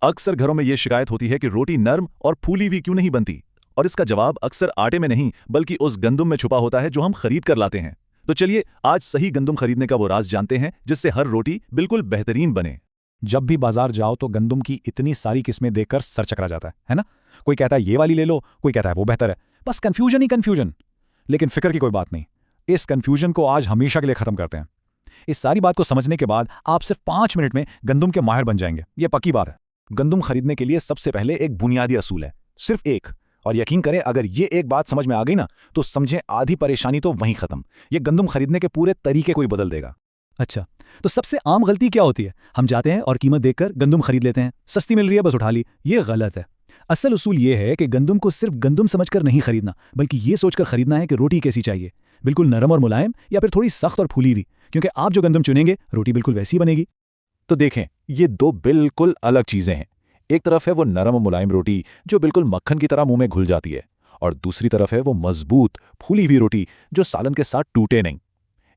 अक्सर घरों में ये शिकायत होती है कि रोटी नर्म और फूली हुई क्यों नहीं बनती, और इसका जवाब अक्सर आटे में नहीं बल्कि उस गंदुम में छुपा होता है जो हम खरीद कर लाते हैं। तो चलिए आज सही गंदुम खरीदने का वो राज जानते हैं जिससे हर रोटी बिल्कुल बेहतरीन बने। जब भी बाजार जाओ तो गंदुम की इतनी सारी किस्में देखकर सर चकरा जाता है ना। कोई कहता है ये वाली ले लो, कोई कहता है वो बेहतर है। बस कंफ्यूजन ही कंफ्यूजन। लेकिन फिक्र की कोई बात नहीं, इस कंफ्यूजन को आज हमेशा के लिए खत्म करते हैं। इस सारी बात को समझने के बाद आप सिर्फ 5 मिनट में गंदुम के माहिर बन जाएंगे, ये पक्की बात है। गंदुम खरीदने के लिए सबसे पहले एक बुनियादी असूल है, सिर्फ एक। और यकीन करें अगर ये एक बात समझ में आ गई ना तो समझें आधी परेशानी तो वहीं खत्म। ये गंदुम खरीदने के पूरे तरीके को ही बदल देगा। अच्छा, तो सबसे आम गलती क्या होती है? हम जाते हैं और कीमत देखकर गंदुम खरीद लेते हैं, सस्ती मिल रही है बस उठा ली। ये गलत है। असल उसूल ये है कि गंदुम को सिर्फ गंदुम समझकर नहीं खरीदना, बल्कि ये सोचकर खरीदना है कि रोटी कैसी चाहिए, बिल्कुल नरम और मुलायम या फिर थोड़ी सख्त और फूली हुई, क्योंकि आप जो गंदुम चुनेंगे रोटी बिल्कुल वैसी बनेगी। तो देखें, ये दो बिल्कुल अलग चीजें हैं। एक तरफ है वो नरम और मुलायम रोटी जो बिल्कुल मक्खन की तरह मुंह में घुल जाती है, और दूसरी तरफ है वो मजबूत फूली हुई रोटी जो सालन के साथ टूटे नहीं।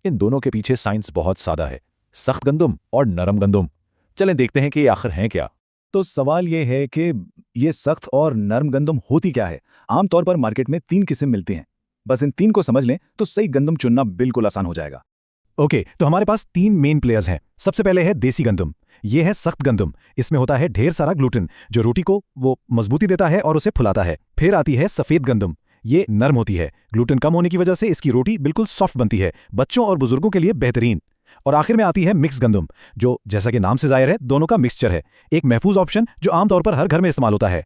इन दोनों के पीछे साइंस बहुत सादा है, सख्त गंदुम और नरम गंदुम। चलें देखते हैं कि ये आखिर हैं क्या। तो सवाल ये है कि ये सख्त और नरम गंदुम होती क्या है? आमतौर पर मार्केट में 3 किस्म मिलती हैं। बस इन 3 को समझ लें तो सही गंदुम चुनना बिल्कुल आसान हो जाएगा। ओके, तो हमारे पास 3 मेन प्लेयर्स हैं। सबसे पहले है देसी गंदुम। ये है सख्त गंदुम। इसमें होता है ढेर सारा ग्लूटेन जो रोटी को वो मजबूती देता है और उसे फुलाता है। फिर आती है सफेद गंदुम। ये नरम होती है, ग्लूटेन कम होने की वजह से इसकी रोटी बिल्कुल सॉफ्ट बनती है, बच्चों और बुजुर्गों के लिए बेहतरीन। और आखिर में आती है मिक्स गंदुम, जो जैसा कि नाम से जाहिर है दोनों का मिक्सचर है, एक महफूज ऑप्शन जो आमतौर पर हर घर में इस्तेमाल होता है।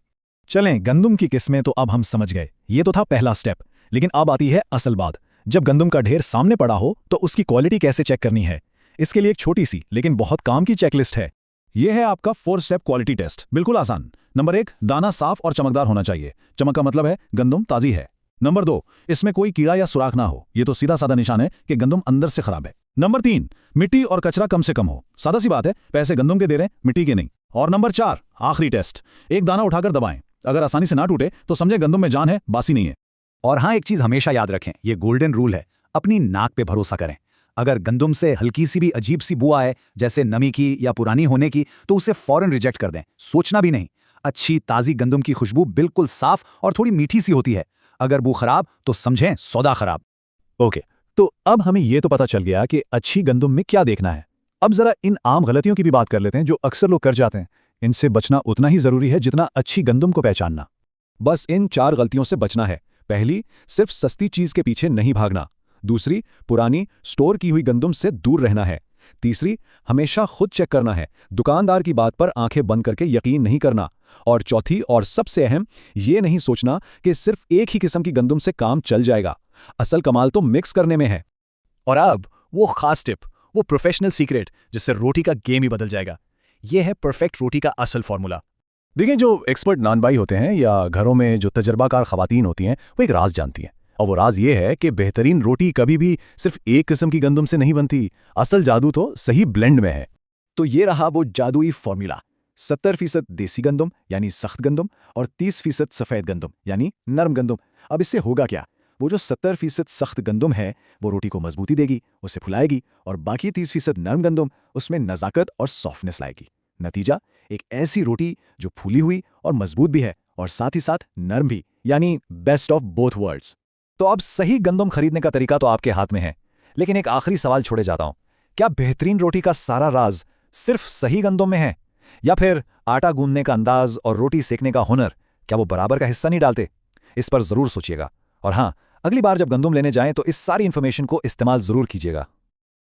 चलें, गंदुम की किस्में तो अब हम समझ गए, ये तो था पहला स्टेप। लेकिन अब आती है असल बात। जब गंदुम का ढेर सामने पड़ा हो तो उसकी क्वालिटी कैसे चेक करनी है, इसके लिए एक छोटी सी लेकिन बहुत काम की चेकलिस्ट है। यह है आपका 4 स्टेप क्वालिटी टेस्ट, बिल्कुल आसान। नंबर 1, दाना साफ और चमकदार होना चाहिए। चमक का मतलब है गंदुम ताजी है। नंबर 2, इसमें कोई कीड़ा या सुराख ना हो, ये तो सीधा साधा निशान है कि गंदुम अंदर से खराब है। नंबर 3, मिट्टी और कचरा कम से कम हो, सादा सी बात है, पैसे गंदुम के दे रहे हैं, मिट्टी के नहीं। और नंबर 4, आखिरी टेस्ट, एक दाना उठाकर दबाएं, अगर आसानी से ना टूटे तो समझे गंदुम में जान है, बासी नहीं है। और हाँ, एक चीज हमेशा याद रखें, ये गोल्डन रूल है, अपनी नाक पे भरोसा करें। अगर गंदुम से हल्की सी भी अजीब सी बू आए, जैसे नमी की या पुरानी होने की, तो उसे फौरन रिजेक्ट कर दें, सोचना भी नहीं। अच्छी ताजी गंदुम की खुशबू बिल्कुल साफ और थोड़ी मीठी सी होती है। अगर बू खराब तो समझें सौदा खराब। ओके, तो अब हमें ये तो पता चल गया कि अच्छी गंदुम में क्या देखना है। अब जरा इन आम गलतियों की भी बात कर लेते हैं जो अक्सर लोग कर जाते हैं। इनसे बचना उतना ही जरूरी है जितना अच्छी गंदुम को पहचानना। बस इन 4 गलतियों से बचना है। पहली, सिर्फ सस्ती चीज के पीछे नहीं भागना। दूसरी, पुरानी स्टोर की हुई गंदुम से दूर रहना है। तीसरी, हमेशा खुद चेक करना है, दुकानदार की बात पर आंखें बंद करके यकीन नहीं करना। और चौथी और सबसे अहम, ये नहीं सोचना कि सिर्फ एक ही किस्म की गंदुम से काम चल जाएगा। असल कमाल तो मिक्स करने में है। और अब वो खास टिप, वो प्रोफेशनल सीक्रेट जिससे रोटी का गेम ही बदल जाएगा। यह है परफेक्ट रोटी का असल फॉर्मूला। देखिए, जो एक्सपर्ट नान भाई होते हैं या घरों में जो तजर्बाकार खवातीन होती हैं वो एक राज जानती हैं, और वो राज ये है कि बेहतरीन रोटी कभी भी सिर्फ एक किस्म की गंदुम से नहीं बनती। असल जादू तो सही ब्लेंड में है। तो ये रहा वो जादुई फॉर्मूला, 70% देसी गंदुम यानी सख्त गंदुम और 30% सफ़ेद गंदुम यानी नरम गंदुम। अब इससे होगा क्या? वो जो 70% सख्त गंदुम है वो रोटी को मजबूती देगी, उसे फुलाएगी, और बाकी 30% नरम गंदुम उसमें नज़ाकत और सॉफ्टनेस लाएगी। नतीजा, एक ऐसी रोटी जो फूली हुई और मजबूत भी है और साथ ही साथ नरम भी, यानी बेस्ट ऑफ बोथ वर्ल्ड्स। तो अब सही गंदुम खरीदने का तरीका तो आपके हाथ में है, लेकिन एक आखिरी सवाल छोड़े जाता हूं। क्या बेहतरीन रोटी का सारा राज सिर्फ सही गंदुम में है, या फिर आटा गूंदने का अंदाज और रोटी सेकने का हुनर क्या वो बराबर का हिस्सा नहीं डालते? इस पर जरूर सोचिएगा। और हाँ, अगली बार जब गंदुम लेने जाएं तो इस सारी इंफॉर्मेशन को इस्तेमाल जरूर कीजिएगा।